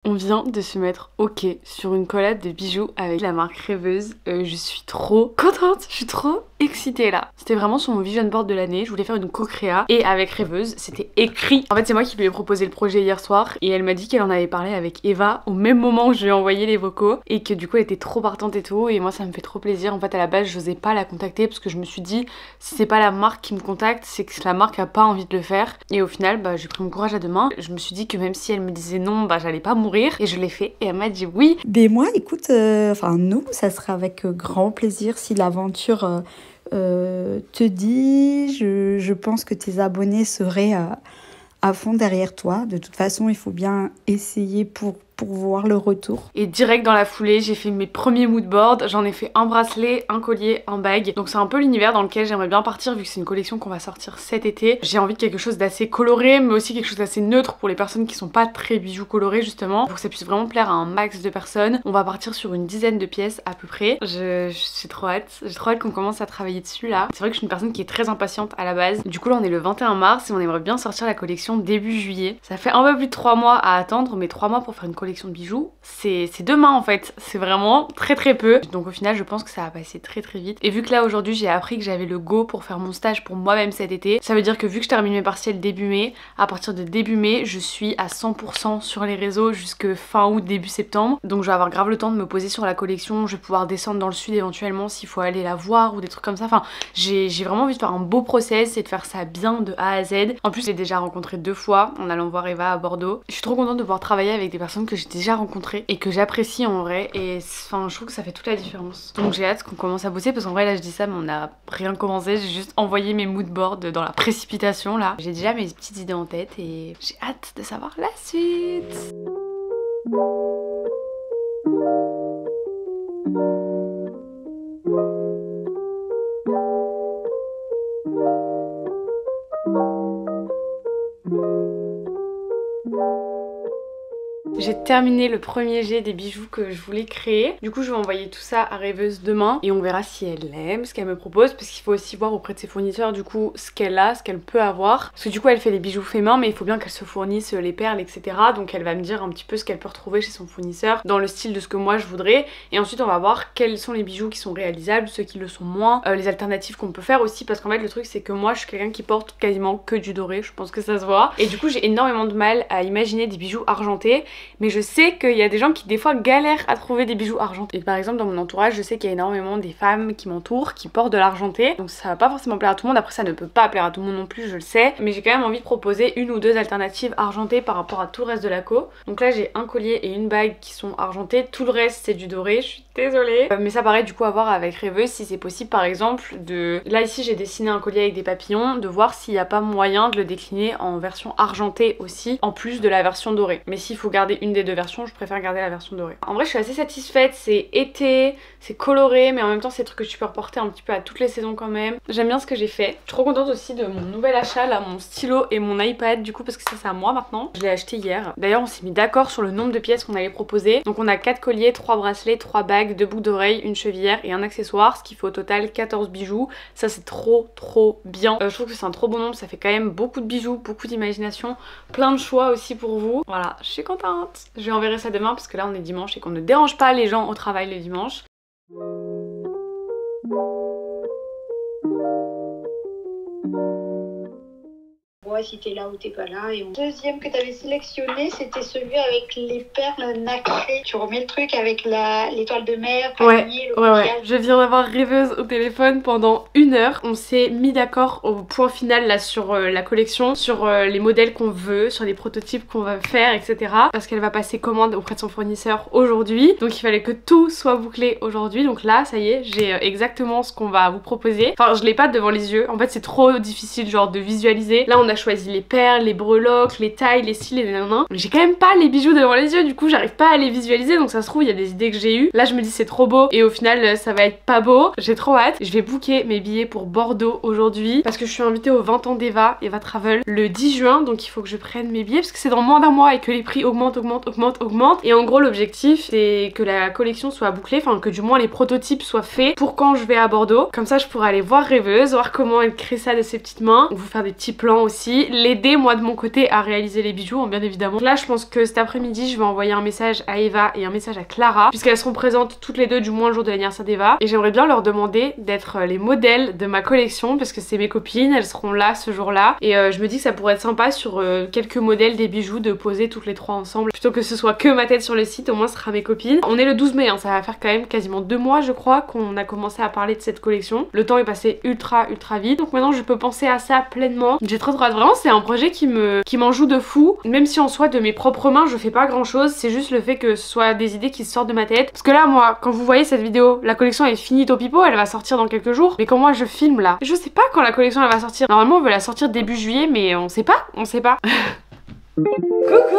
On vient de se mettre ok sur une collab de bijoux avec la marque Rêveuse. Je suis trop contente, je suis trop excitée là. C'était vraiment sur mon vision board de l'année, je voulais faire une co-créa et avec Rêveuse, c'était écrit. En fait c'est moi qui lui ai proposé le projet hier soir et elle m'a dit qu'elle en avait parlé avec Eva au même moment où je lui ai envoyé les vocaux et que du coup elle était trop partante et tout et moi ça me fait trop plaisir. En fait à la base je n'osais pas la contacter parce que je me suis dit si c'est pas la marque qui me contacte c'est que la marque a pas envie de le faire et au final j'ai pris mon courage à deux mains. Je me suis dit que même si elle me disait non j'allais pas mourir et je l'ai fait et elle m'a dit oui. Mais moi écoute, nous ça sera avec grand plaisir si l'aventure te dit. Je pense que tes abonnés seraient à fond derrière toi. De toute façon il faut bien essayer pour voir le retour. Et direct dans la foulée j'ai fait mes premiers moodboards, j'en ai fait un bracelet, un collier, un bag. Donc c'est un peu l'univers dans lequel j'aimerais bien partir vu que c'est une collection qu'on va sortir cet été. J'ai envie de quelque chose d'assez coloré mais aussi quelque chose d'assez neutre pour les personnes qui sont pas très bijoux colorés justement, pour que ça puisse vraiment plaire à un max de personnes. On va partir sur une dizaine de pièces à peu près. J'ai trop hâte, qu'on commence à travailler dessus là. C'est vrai que je suis une personne qui est très impatiente à la base. Du coup là on est le 21 mars et on aimerait bien sortir la collection début juillet. Ça fait un peu plus de 3 mois à attendre, mais 3 mois pour faire une collection de bijoux, c'est demain en fait, c'est vraiment très peu. Donc au final je pense que ça va passer très vite. Et vu que là aujourd'hui j'ai appris que j'avais le go pour faire mon stage pour moi-même cet été, ça veut dire que vu que je termine mes partiels début mai, à partir de début mai je suis à 100% sur les réseaux jusque fin août, début septembre. Donc je vais avoir grave le temps de me poser sur la collection, je vais pouvoir descendre dans le sud éventuellement s'il faut aller la voir ou des trucs comme ça. Enfin j'ai vraiment envie de faire un beau process et de faire ça bien de A à Z. En plus j'ai déjà rencontré 2 fois en allant voir Eva à Bordeaux. Je suis trop contente de pouvoir travailler avec des personnes que j'ai déjà rencontrées et que j'apprécie en vrai et enfin je trouve que ça fait toute la différence. Donc j'ai hâte qu'on commence à bosser parce qu'en vrai là je dis ça mais on a rien commencé, j'ai juste envoyé mes moodboards dans la précipitation là. J'ai déjà mes petites idées en tête et j'ai hâte de savoir la suite. J'ai terminé le premier jet des bijoux que je voulais créer. Du coup je vais envoyer tout ça à Rêveuse demain et on verra si elle aime ce qu'elle me propose parce qu'il faut aussi voir auprès de ses fournisseurs du coup ce qu'elle a, ce qu'elle peut avoir. Parce que du coup elle fait les bijoux faits main mais il faut bien qu'elle se fournisse les perles etc. Donc elle va me dire un petit peu ce qu'elle peut retrouver chez son fournisseur dans le style de ce que moi je voudrais. Et ensuite on va voir quels sont les bijoux qui sont réalisables, ceux qui le sont moins, les alternatives qu'on peut faire aussi parce qu'en fait le truc c'est que moi je suis quelqu'un qui porte quasiment que du doré, je pense que ça se voit. Et du coup j'ai énormément de mal à imaginer des bijoux argentés. Mais je sais qu'il y a des gens qui des fois galèrent à trouver des bijoux argentés. Et par exemple dans mon entourage je sais qu'il y a énormément des femmes qui m'entourent qui portent de l'argenté. Donc ça va pas forcément plaire à tout le monde, après ça ne peut pas plaire à tout le monde non plus je le sais. Mais j'ai quand même envie de proposer une ou deux alternatives argentées par rapport à tout le reste de la co. Donc là j'ai un collier et une bague qui sont argentés, tout le reste c'est du doré, je suis désolée. Mais ça paraît du coup à voir avec Rêveuse si c'est possible par exemple de... Là ici j'ai dessiné un collier avec des papillons, de voir s'il n'y a pas moyen de le décliner en version argentée aussi, en plus de la version dorée. Mais s'il faut garder une des deux versions, je préfère garder la version dorée. En vrai je suis assez satisfaite, c'est été, c'est coloré mais en même temps c'est des trucs que tu peux reporter un petit peu à toutes les saisons quand même. J'aime bien ce que j'ai fait. Je suis trop contente aussi de mon nouvel achat là, mon stylo et mon iPad du coup parce que ça c'est à moi maintenant. Je l'ai acheté hier. D'ailleurs on s'est mis d'accord sur le nombre de pièces qu'on allait proposer. Donc on a 4 colliers, 3 bracelets, 3 bagues, 2 boucles d'oreilles, une chevillère et un accessoire, ce qui fait au total 14 bijoux. Ça c'est trop bien. Je trouve que c'est un trop bon nombre, ça fait quand même beaucoup de bijoux, beaucoup d'imagination, plein de choix aussi pour vous. Voilà, je suis contente. Je lui enverrai ça demain parce que là on est dimanche et qu'on ne dérange pas les gens au travail le dimanche. Si t'es là ou t'es pas là. Et deuxième que t'avais sélectionné, c'était celui avec les perles nacrées. Tu remets le truc avec l'étoile de mer, ouais. Je viens d'avoir Rêveuse au téléphone pendant 1 heure. On s'est mis d'accord au point final là sur la collection, sur les modèles qu'on veut, sur les prototypes qu'on va faire, etc. Parce qu'elle va passer commande auprès de son fournisseur aujourd'hui. Donc il fallait que tout soit bouclé aujourd'hui. Donc là, ça y est, j'ai exactement ce qu'on va vous proposer. Enfin, je l'ai pas devant les yeux. En fait, c'est trop difficile genre de visualiser. Là, on a choisi les perles, les breloques, les tailles, les cils et les nanans. Mais j'ai quand même pas les bijoux devant les yeux, du coup j'arrive pas à les visualiser, donc ça se trouve il y a des idées que j'ai eues. Là je me dis c'est trop beau et au final ça va être pas beau. J'ai trop hâte. Je vais booker mes billets pour Bordeaux aujourd'hui parce que je suis invitée au 20 ans d'Eva, Eva Travel, le 10 juin, donc il faut que je prenne mes billets parce que c'est dans moins d'un mois et que les prix augmentent. Et en gros l'objectif c'est que la collection soit bouclée, enfin que du moins les prototypes soient faits pour quand je vais à Bordeaux. Comme ça je pourrai aller voir Rêveuse, voir comment elle crée ça de ses petites mains, vous faire des petits plans aussi. aussi l'aider moi de mon côté à réaliser les bijoux, bien évidemment. Là je pense que cet après-midi je vais envoyer un message à Eva et un message à Clara, puisqu'elles seront présentes toutes les deux du moins le jour de l'anniversaire d'Eva, et j'aimerais bien leur demander d'être les modèles de ma collection, parce que c'est mes copines, elles seront là ce jour-là, et je me dis que ça pourrait être sympa sur quelques modèles des bijoux de poser toutes les trois ensemble, plutôt que ce soit que ma tête sur le site, au moins ce sera mes copines. On est le 12 mai, hein, ça va faire quand même quasiment 2 mois je crois qu'on a commencé à parler de cette collection. Le temps est passé ultra vite, donc maintenant je peux penser à ça pleinement. J'ai trop hâte, vraiment c'est un projet qui m'en joue de fou, même si en soi de mes propres mains je fais pas grand chose, c'est juste le fait que ce soit des idées qui sortent de ma tête. Parce que là moi, quand vous voyez cette vidéo, la collection est finie au pipeau, elle va sortir dans quelques jours, mais quand moi je filme là, je sais pas quand la collection elle va sortir. Normalement on veut la sortir début juillet, mais on sait pas. Coucou.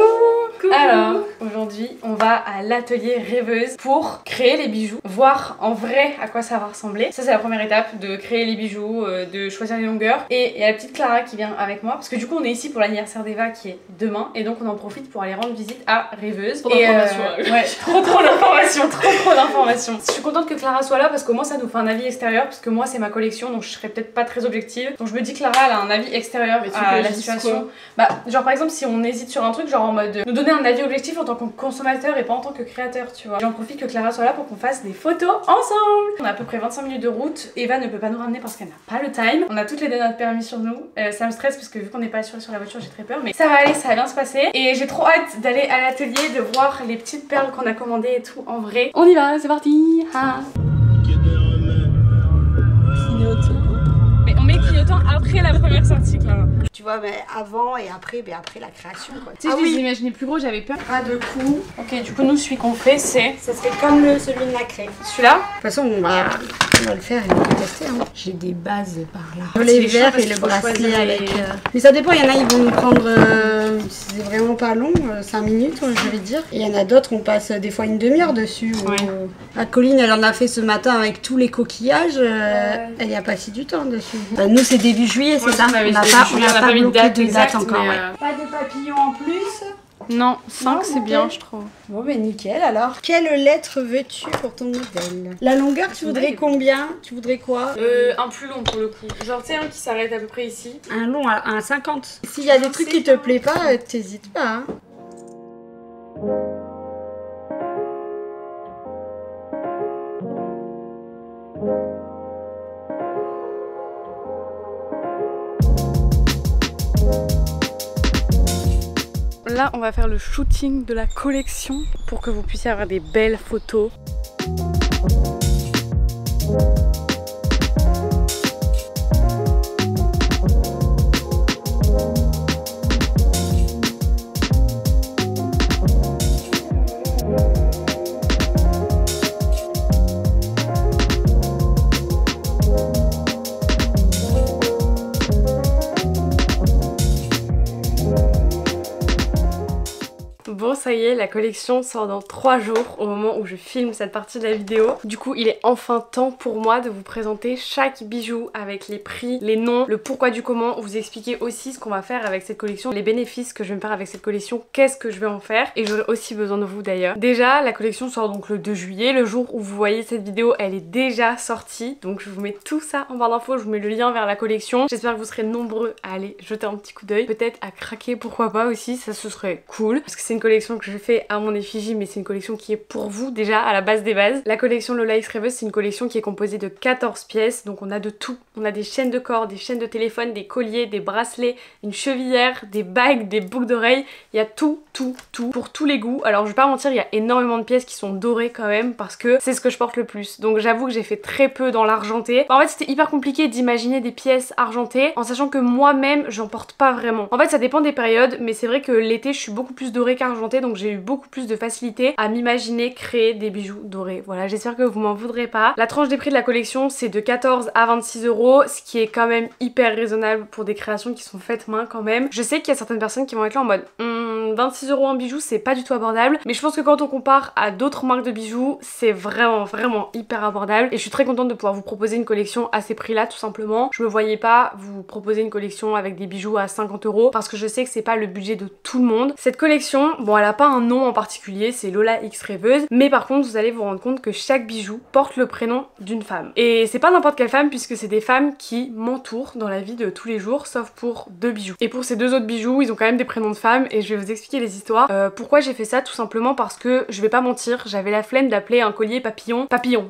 Alors, aujourd'hui, on va à l'atelier Rêveuse pour créer les bijoux, voir en vrai à quoi ça va ressembler. Ça, c'est la première étape, de créer les bijoux, de choisir les longueurs. Et il y a la petite Clara qui vient avec moi, parce que du coup, on est ici pour l'anniversaire d'Eva qui est demain, et donc on en profite pour aller rendre visite à Rêveuse. Trop d'informations. Ouais, trop d'informations, trop d'informations. Je suis contente que Clara soit là parce qu'au moins ça nous fait un avis extérieur, parce que moi c'est ma collection, donc je serais peut-être pas très objective. Donc je me dis que Clara elle a un avis extérieur à la situation. Bah, genre par exemple, si on hésite sur un truc, genre en mode nous donner un avis objectif en tant que consommateur et pas en tant que créateur, tu vois. J'en profite que Clara soit là pour qu'on fasse des photos ensemble. On a à peu près 25 minutes de route. Eva ne peut pas nous ramener parce qu'elle n'a pas le time. On a toutes les deux notre permis sur nous. Ça me stresse parce que vu qu'on n'est pas assuré sur la voiture, j'ai très peur. Mais ça va aller, ça va bien se passer. Et j'ai trop hâte d'aller à l'atelier, de voir les petites perles qu'on a commandées et tout en vrai. On y va, c'est parti. Ah. Mais on met clignotant après la première sortie, Clara. Tu vois, mais avant et après, mais après la création quoi. Tu sais, je les imaginais plus gros, j'avais peur. Pas de coup. Ok, du coup, nous, celui qu'on fait, c'est. Ça serait comme celui de nacré. Celui-là. De toute façon, on va le faire et on va tester. Hein. J'ai des bases par là. Les verres et le bracelet avec. Mais ça dépend, il y en a, ils vont nous prendre. C'est vraiment pas long, 5 minutes, je vais dire. Et il y en a d'autres, on passe des fois une demi-heure dessus. Ouais. La Colline, elle en a fait ce matin avec tous les coquillages. Elle y a passé du temps dessus. Nous, c'est début juillet, c'est ça. On n'a pas mis de date encore. Pas de papillons en plus. Non, 5 c'est bien je trouve. Bon ben nickel alors. Quelle lettre veux-tu pour ton modèle? La longueur tu voudrais combien? Tu voudrais quoi? Un plus long pour le coup. Genre tu sais un qui s'arrête à peu près ici. Un long à 50. S'il y a des trucs qui te plaisent pas, t'hésites pas hein. Là, on va faire le shooting de la collection pour que vous puissiez avoir des belles photos. Bon ça y est, la collection sort dans 3 jours au moment où je filme cette partie de la vidéo. Du coup il est enfin temps pour moi de vous présenter chaque bijou avec les prix, les noms, le pourquoi du comment, vous expliquer aussi ce qu'on va faire avec cette collection, les bénéfices que je vais me faire avec cette collection, qu'est-ce que je vais en faire, et j'aurai aussi besoin de vous d'ailleurs. Déjà la collection sort donc le 2 juillet, le jour où vous voyez cette vidéo elle est déjà sortie, donc je vous mets tout ça en barre d'infos, je vous mets le lien vers la collection. J'espère que vous serez nombreux à aller jeter un petit coup d'œil, peut-être à craquer, pourquoi pas aussi, ça ce serait cool, parce que c'est une collection que je fais à mon effigie, mais c'est une collection qui est pour vous déjà à la base des bases. La collection Lola X Rêveuse, c'est une collection qui est composée de 14 pièces, donc on a de tout. On a des chaînes de corps, des chaînes de téléphone, des colliers, des bracelets, une chevillère, des bagues, des boucles d'oreilles, il y a tout pour tous les goûts. Alors je vais pas mentir, il y a énormément de pièces qui sont dorées quand même parce que c'est ce que je porte le plus, donc j'avoue que j'ai fait très peu dans l'argenté. En fait c'était hyper compliqué d'imaginer des pièces argentées en sachant que moi-même j'en porte pas vraiment. En fait ça dépend des périodes, mais c'est vrai que l'été je suis beaucoup plus dorée qu'argentée, donc j'ai eu beaucoup plus de facilité à m'imaginer créer des bijoux dorés. Voilà, j'espère que vous m'en voudrez pas. La tranche des prix de la collection c'est de 14 à 26 €, ce qui est quand même hyper raisonnable pour des créations qui sont faites main quand même. Je sais qu'il y a certaines personnes qui vont être là en mode 26 € en bijoux c'est pas du tout abordable, mais je pense que quand on compare à d'autres marques de bijoux c'est vraiment hyper abordable, et je suis très contente de pouvoir vous proposer une collection à ces prix là tout simplement. Je me voyais pas vous proposer une collection avec des bijoux à 50 € parce que je sais que c'est pas le budget de tout le monde. Cette collection, bon elle a pas un nom en particulier, c'est Lola X Rêveuse, mais par contre vous allez vous rendre compte que chaque bijou porte le prénom d'une femme. Et c'est pas n'importe quelle femme puisque c'est des femmes qui m'entourent dans la vie de tous les jours, sauf pour 2 bijoux. Et pour ces 2 autres bijoux, ils ont quand même des prénoms de femmes et je vais vous expliquer les histoires. Pourquoi j'ai fait ça? Tout simplement parce que, je vais pas mentir, j'avais la flemme d'appeler un collier papillon,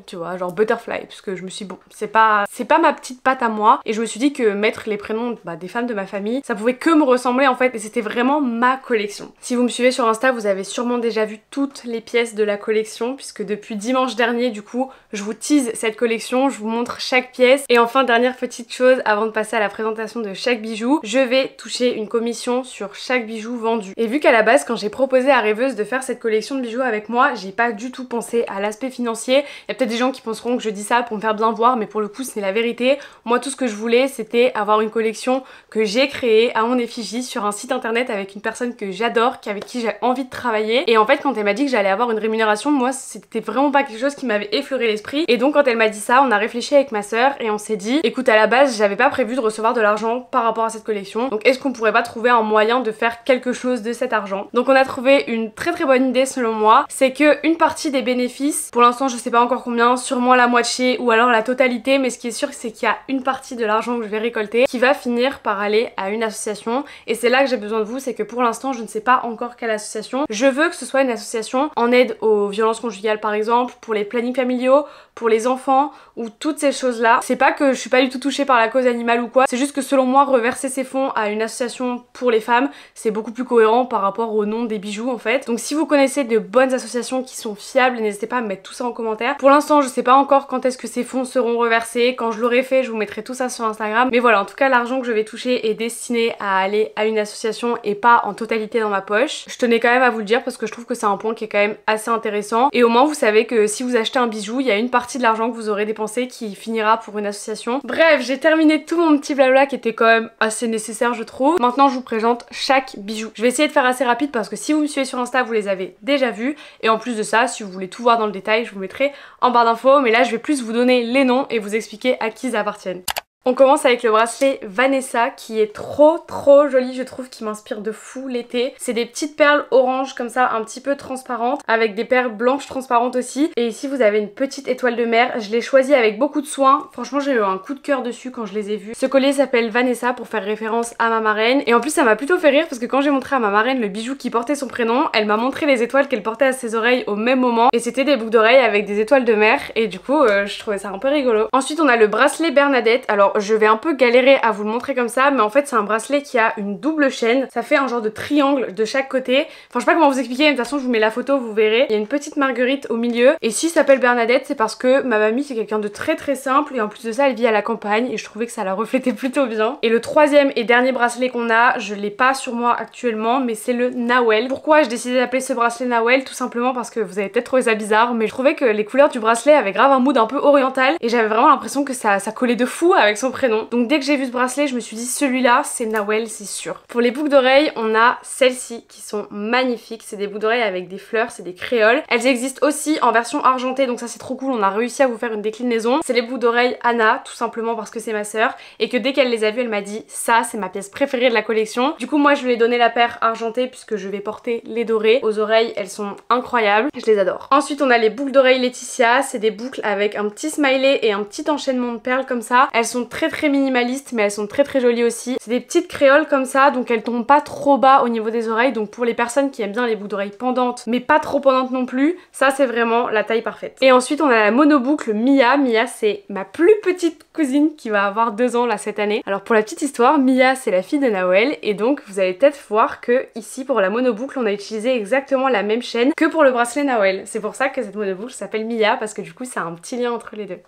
tu vois, genre butterfly, puisque je me suis dit, bon, c'est pas ma petite patte à moi, et je me suis dit que mettre les prénoms des femmes de ma famille, ça pouvait que me ressembler en fait, et c'était vraiment ma collection. Si vous me suivez sur Insta, vous avez sûrement déjà vu toutes les pièces de la collection, puisque depuis dimanche dernier, du coup, je vous tease cette collection, je vous montre chaque pièce. Et enfin, dernière petite chose, avant de passer à la présentation de chaque bijou, je vais toucher une commission sur chaque bijou vendu. Et vu qu'à la base, quand j'ai proposé à Rêveuse de faire cette collection de bijoux avec moi, j'ai pas du tout pensé à l'aspect financier. Il y a peut-être des gens qui penseront que je dis ça pour me faire bien voir, mais pour le coup c'est la vérité. Moi tout ce que je voulais c'était avoir une collection que j'ai créée à mon effigie sur un site internet avec une personne que j'adore, avec qui j'ai envie de travailler. Et en fait quand elle m'a dit que j'allais avoir une rémunération, moi c'était vraiment pas quelque chose qui m'avait effleuré l'esprit. Et donc quand elle m'a dit ça, on a réfléchi avec ma soeur et on s'est dit, écoute, à la base j'avais pas prévu de recevoir de l'argent par rapport à cette collection, donc est-ce qu'on pourrait pas trouver un moyen de faire quelque chose de cet argent? Donc on a trouvé une très bonne idée selon moi, c'est que une partie des bénéfices, pour l'instant je sais pas encore combien, sûrement la moitié ou alors la totalité, mais ce qui est sûr c'est qu'il y a une partie de l'argent que je vais récolter qui va finir par aller à une association. Et c'est là que j'ai besoin de vous, c'est que pour l'instant je ne sais pas encore quelle association. Je veux que ce soit une association en aide aux violences conjugales par exemple, pour les plannings familiaux, pour les enfants ou toutes ces choses là. C'est pas que je suis pas du tout touchée par la cause animale ou quoi, c'est juste que selon moi reverser ces fonds à une association pour les femmes c'est beaucoup plus cohérent par rapport au nom des bijoux en fait. Donc si vous connaissez de bonnes associations qui sont fiables, n'hésitez pas à me mettre tout ça en commentaire. Pour l'instant je sais pas encore quand est-ce que ces fonds seront reversés, quand je l'aurai fait je vous mettrai tout ça sur Instagram, mais voilà, en tout cas l'argent que je vais toucher est destiné à aller à une association et pas en totalité dans ma poche. Je tenais quand même à vous le dire parce que je trouve que c'est un point qui est quand même assez intéressant, et au moins vous savez que si vous achetez un bijou, il y a une partie de l'argent que vous aurez dépensé qui finira pour une association. Bref, j'ai terminé tout mon petit blabla qui était quand même assez nécessaire je trouve. Maintenant je vous présente chaque bijou. Je vais essayer de faire assez rapide parce que si vous me suivez sur Insta vous les avez déjà vus, et en plus de ça si vous voulez tout voir dans le détail je vous mettrai en barre d'infos, mais là je vais plus vous donner les noms et vous expliquer à qui ils appartiennent. On commence avec le bracelet Vanessa qui est trop joli, je trouve, qui m'inspire de fou l'été. C'est des petites perles oranges comme ça, un petit peu transparentes, avec des perles blanches transparentes aussi. Et ici vous avez une petite étoile de mer. Je l'ai choisi avec beaucoup de soin. Franchement j'ai eu un coup de cœur dessus quand je les ai vus. Ce collier s'appelle Vanessa pour faire référence à ma marraine. Et en plus ça m'a plutôt fait rire parce que quand j'ai montré à ma marraine le bijou qui portait son prénom, elle m'a montré les étoiles qu'elle portait à ses oreilles au même moment. Et c'était des boucles d'oreilles avec des étoiles de mer. Et du coup je trouvais ça un peu rigolo. Ensuite on a le bracelet Bernadette. Alors je vais un peu galérer à vous le montrer comme ça, mais en fait c'est un bracelet qui a une double chaîne. Ça fait un genre de triangle de chaque côté. Enfin je sais pas comment vous expliquer, mais de toute façon je vous mets la photo, vous verrez. Il y a une petite marguerite au milieu. Et s'il s'appelle Bernadette, c'est parce que ma mamie c'est quelqu'un de très simple, et en plus de ça elle vit à la campagne et je trouvais que ça la reflétait plutôt bien. Et le troisième et dernier bracelet qu'on a, je l'ai pas sur moi actuellement, mais c'est le Nawel. Pourquoi j'ai décidé d'appeler ce bracelet Nawel? Tout simplement parce que vous avez peut-être trouvé ça bizarre, mais je trouvais que les couleurs du bracelet avaient grave un mood un peu oriental et j'avais vraiment l'impression que ça collait de fou avec son prénom. Donc dès que j'ai vu ce bracelet, je me suis dit celui-là c'est Nawel, c'est sûr. Pour les boucles d'oreilles, on a celles-ci qui sont magnifiques. C'est des boucles d'oreilles avec des fleurs, c'est des créoles. Elles existent aussi en version argentée, donc ça c'est trop cool, on a réussi à vous faire une déclinaison. C'est les boucles d'oreilles Anna, tout simplement parce que c'est ma sœur et que dès qu'elle les a vues, elle m'a dit ça c'est ma pièce préférée de la collection. Du coup moi je lui ai donné la paire argentée puisque je vais porter les dorées. Aux oreilles, elles sont incroyables, je les adore. Ensuite on a les boucles d'oreilles Laetitia, c'est des boucles avec un petit smiley et un petit enchaînement de perles comme ça. Elles sont très minimalistes mais elles sont très jolies aussi. C'est des petites créoles comme ça, donc elles tombent pas trop bas au niveau des oreilles, donc pour les personnes qui aiment bien les boucles d'oreilles pendantes mais pas trop pendantes non plus, ça c'est vraiment la taille parfaite. Et ensuite on a la monoboucle Mia. Mia c'est ma plus petite cousine qui va avoir 2 ans là cette année. Alors pour la petite histoire, Mia c'est la fille de Nawel et donc vous allez peut-être voir que ici pour la monoboucle on a utilisé exactement la même chaîne que pour le bracelet Nawel. C'est pour ça que cette monoboucle s'appelle Mia, parce que du coup ça a un petit lien entre les deux.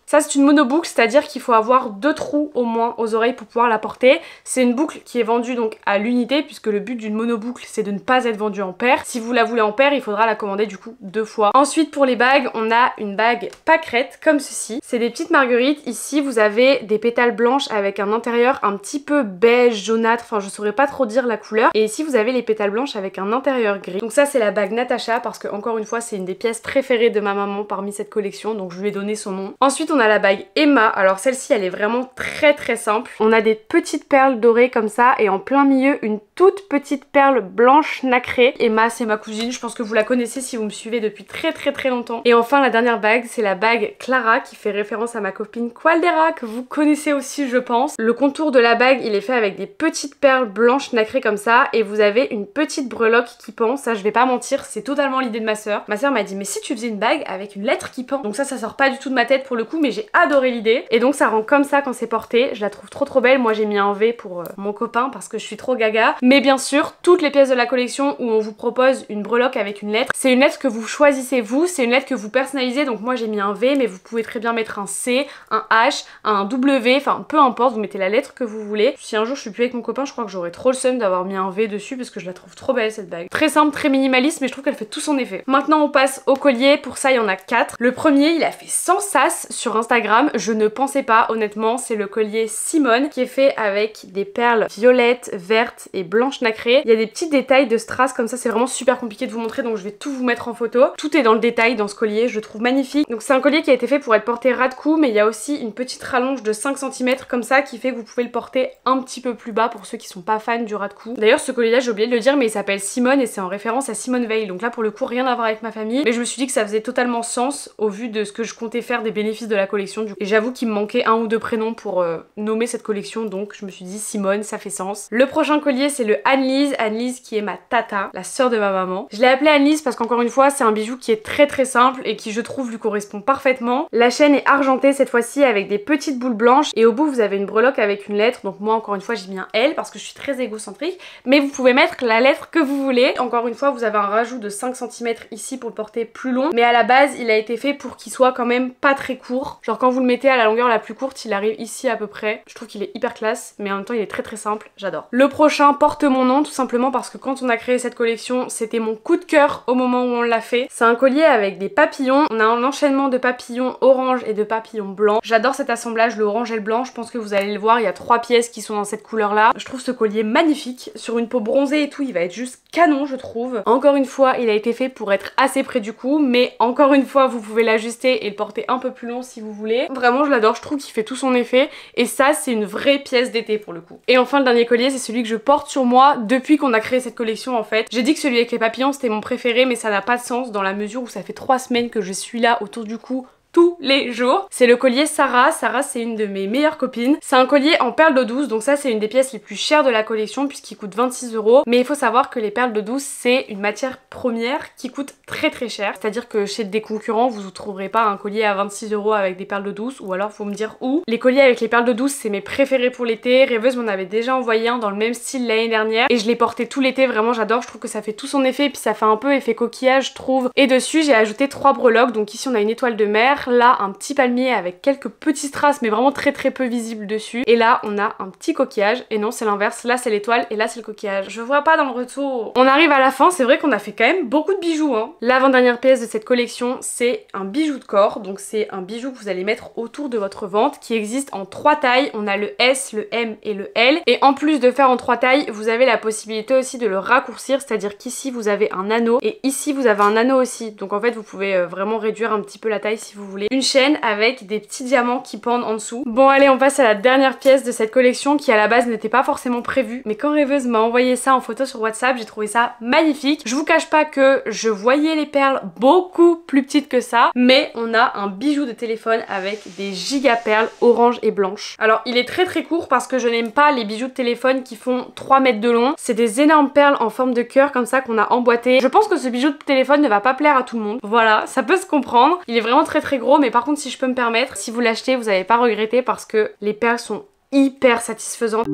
Ça c'est une monoboucle, c'est-à-dire qu'il faut avoir 2 trous au moins aux oreilles pour pouvoir la porter. C'est une boucle qui est vendue donc à l'unité, puisque le but d'une monoboucle c'est de ne pas être vendue en paire. Si vous la voulez en paire, il faudra la commander du coup 2 fois. Ensuite pour les bagues, on a une bague pâquerette comme ceci. C'est des petites marguerites. Ici vous avez des pétales blanches avec un intérieur un petit peu beige, jaunâtre, enfin je saurais pas trop dire la couleur. Et ici vous avez les pétales blanches avec un intérieur gris. Donc ça c'est la bague Natacha, parce que encore une fois c'est une des pièces préférées de ma maman parmi cette collection, donc je lui ai donné son nom. Ensuite on on a la bague Emma. Alors celle-ci elle est vraiment très simple. On a des petites perles dorées comme ça et en plein milieu une toute petite perle blanche nacrée. Emma c'est ma cousine, je pense que vous la connaissez si vous me suivez depuis très longtemps. Et enfin la dernière bague c'est la bague Clara qui fait référence à ma copine Qualdera que vous connaissez aussi je pense. Le contour de la bague il est fait avec des petites perles blanches nacrées comme ça et vous avez une petite breloque qui pend. Ça je vais pas mentir, c'est totalement l'idée de ma soeur. Ma soeur m'a dit mais si tu faisais une bague avec une lettre qui pend. Donc ça sort pas du tout de ma tête pour le coup mais j'ai adoré l'idée. Et donc ça rend comme ça quand c'est porté. Je la trouve trop belle. Moi j'ai mis un V pour mon copain parce que je suis trop gaga. Mais bien sûr toutes les pièces de la collection où on vous propose une breloque avec une lettre, c'est une lettre que vous choisissez vous, c'est une lettre que vous personnalisez. Donc moi j'ai mis un V mais vous pouvez très bien mettre un C, un H, un W, enfin peu importe, vous mettez la lettre que vous voulez. Si un jour je suis plus avec mon copain je crois que j'aurais trop le seum d'avoir mis un V dessus parce que je la trouve trop belle cette bague. Très simple, très minimaliste mais je trouve qu'elle fait tout son effet. Maintenant on passe au collier, pour ça il y en a 4. Le premier il a fait 100 sas sur Instagram, je ne pensais pas honnêtement, c'est le collier Simone qui est fait avec des perles violettes, vertes et blanches nacrées. Il y a des petits détails de strass comme ça, c'est vraiment super compliqué de vous montrer donc je vais tout vous mettre en photo. Tout est dans le détail dans ce collier, je le trouve magnifique. Donc c'est un collier qui a été fait pour être porté ras de cou mais il y a aussi une petite rallonge de 5 cm comme ça qui fait que vous pouvez le porter un petit peu plus bas pour ceux qui sont pas fans du ras de cou. D'ailleurs ce collier là j'ai oublié de le dire mais il s'appelle Simone et c'est en référence à Simone Veil, donc là pour le coup rien à voir avec ma famille mais je me suis dit que ça faisait totalement sens au vu de ce que je comptais faire des bénéfices de la collection et j'avoue qu'il me manquait un ou deux prénoms pour nommer cette collection donc je me suis dit Simone ça fait sens. Le prochain collier c'est le Anne-Lise qui est ma tata, la sœur de ma maman. Je l'ai appelée Anne-Lise parce qu'encore une fois c'est un bijou qui est très simple et qui je trouve lui correspond parfaitement. La chaîne est argentée cette fois-ci avec des petites boules blanches et au bout vous avez une breloque avec une lettre, donc moi encore une fois j'ai mis un L parce que je suis très égocentrique mais vous pouvez mettre la lettre que vous voulez. Encore une fois vous avez un rajout de 5 cm ici pour le porter plus long mais à la base il a été fait pour qu'il soit quand même pas très court. Genre quand vous le mettez à la longueur la plus courte il arrive ici à peu près. Je trouve qu'il est hyper classe mais en même temps il est très simple, j'adore. Le prochain porte mon nom tout simplement parce que quand on a créé cette collection c'était mon coup de cœur au moment où on l'a fait. C'est un collier avec des papillons, on a un enchaînement de papillons orange et de papillons blancs. J'adore cet assemblage, le orange et le blanc, je pense que vous allez le voir, il y a 3 pièces qui sont dans cette couleur là. Je trouve ce collier magnifique, sur une peau bronzée et tout il va être juste canon je trouve. Encore une fois il a été fait pour être assez près du cou mais encore une fois vous pouvez l'ajuster et le porter un peu plus long si vous voulez. Vraiment je l'adore, je trouve qu'il fait tout son effet et ça c'est une vraie pièce d'été pour le coup. Et enfin le dernier collier c'est celui que je porte sur moi depuis qu'on a créé cette collection en fait. J'ai dit que celui avec les papillons c'était mon préféré mais ça n'a pas de sens dans la mesure où ça fait 3 semaines que je suis là autour du cou tous les jours. C'est le collier Sarah. Sarah c'est une de mes meilleures copines. C'est un collier en perles d'eau douce donc ça c'est une des pièces les plus chères de la collection puisqu'il coûte 26 €. Mais il faut savoir que les perles d'eau douce c'est une matière première qui coûte très cher. C'est à dire que chez des concurrents vous ne trouverez pas un collier à 26 € avec des perles d'eau douce ou alors faut me dire où. Les colliers avec les perles d'eau douce c'est mes préférés pour l'été. Rêveuse m'en avait déjà envoyé un dans le même style l'année dernière et je l'ai porté tout l'été, vraiment j'adore, je trouve que ça fait tout son effet et puis ça fait un peu effet coquillage je trouve. Et dessus j'ai ajouté 3 breloques, donc ici on a une étoile de mer, là un petit palmier avec quelques petits strass mais vraiment très peu visibles dessus et là on a un petit coquillage et non c'est l'inverse, là c'est l'étoile et là c'est le coquillage. Je vois pas dans le retour. On arrive à la fin, c'est vrai qu'on a fait quand même beaucoup de bijoux hein. L'avant-dernière pièce de cette collection c'est un bijou de corps, donc c'est un bijou que vous allez mettre autour de votre ventre qui existe en 3 tailles, on a le S, le M et le L et en plus de faire en 3 tailles vous avez la possibilité aussi de le raccourcir, c'est à dire qu'ici vous avez un anneau et ici vous avez un anneau aussi, donc en fait vous pouvez vraiment réduire un petit peu la taille si vous voulez. Une chaîne avec des petits diamants qui pendent en dessous. Bon allez on passe à la dernière pièce de cette collection qui à la base n'était pas forcément prévue mais quand Rêveuse m'a envoyé ça en photo sur WhatsApp j'ai trouvé ça magnifique. Je vous cache pas que je voyais les perles beaucoup plus petites que ça mais on a un bijou de téléphone avec des giga perles orange et blanches. Alors il est très court parce que je n'aime pas les bijoux de téléphone qui font 3 mètres de long. C'est des énormes perles en forme de cœur comme ça qu'on a emboîté. Je pense que ce bijou de téléphone ne va pas plaire à tout le monde. Voilà, ça peut se comprendre. Il est vraiment très gros mais par contre si je peux me permettre, si vous l'achetez vous n'allez pas regretter parce que les perles sont hyper satisfaisantes.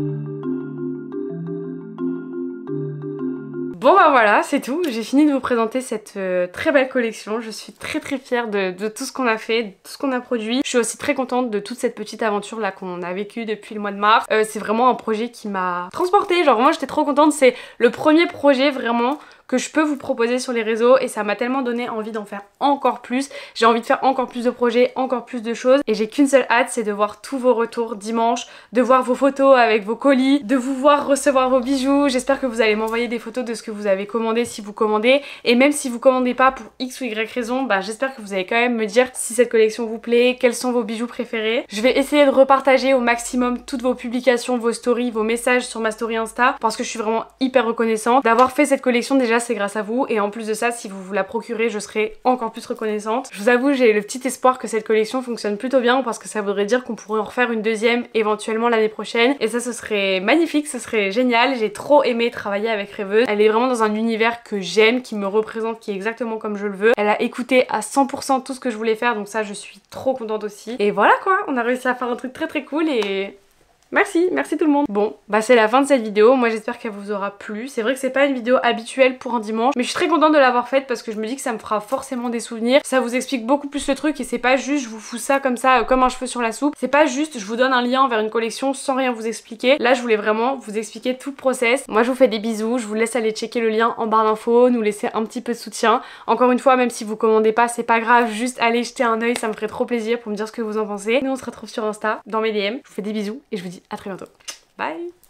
Bon bah voilà, c'est tout. J'ai fini de vous présenter cette très belle collection. Je suis très fière de tout ce qu'on a fait, de tout ce qu'on a produit. Je suis aussi très contente de toute cette petite aventure là qu'on a vécue depuis le mois de mars. C'est vraiment un projet qui m'a transportée. Genre moi j'étais trop contente. C'est le premier projet vraiment que je peux vous proposer sur les réseaux et ça m'a tellement donné envie d'en faire encore plus. J'ai envie de faire encore plus de projets, encore plus de choses et j'ai qu'une seule hâte, c'est de voir tous vos retours dimanche, de voir vos photos avec vos colis, de vous voir recevoir vos bijoux. J'espère que vous allez m'envoyer des photos de ce que vous avez commandé si vous commandez, et même si vous commandez pas pour X ou Y raison, bah j'espère que vous allez quand même me dire si cette collection vous plaît, quels sont vos bijoux préférés. Je vais essayer de repartager au maximum toutes vos publications, vos stories, vos messages sur ma story Insta parce que je suis vraiment hyper reconnaissante d'avoir fait cette collection. Déjà c'est grâce à vous et en plus de ça, si vous vous la procurez, je serai encore plus reconnaissante. Je vous avoue, j'ai le petit espoir que cette collection fonctionne plutôt bien parce que ça voudrait dire qu'on pourrait en refaire une deuxième éventuellement l'année prochaine et ça ce serait magnifique, ce serait génial. J'ai trop aimé travailler avec Rêveuse. Elle est vraiment dans un univers que j'aime, qui me représente, qui est exactement comme je le veux. Elle a écouté à 100% tout ce que je voulais faire, donc ça je suis trop contente aussi. Et voilà quoi, on a réussi à faire un truc très cool et... merci tout le monde. Bon, bah c'est la fin de cette vidéo, moi j'espère qu'elle vous aura plu. C'est vrai que c'est pas une vidéo habituelle pour un dimanche, mais je suis très contente de l'avoir faite parce que je me dis que ça me fera forcément des souvenirs. Ça vous explique beaucoup plus le truc et c'est pas juste je vous fous ça comme ça, comme un cheveu sur la soupe. C'est pas juste je vous donne un lien vers une collection sans rien vous expliquer. Là je voulais vraiment vous expliquer tout le process. Moi je vous fais des bisous, je vous laisse aller checker le lien en barre d'infos, nous laisser un petit peu de soutien. Encore une fois, même si vous commandez pas, c'est pas grave, juste allez jeter un oeil, ça me ferait trop plaisir pour me dire ce que vous en pensez. Nous on se retrouve sur Insta, dans mes DM. Je vous fais des bisous et je vous dis à très bientôt. Bye!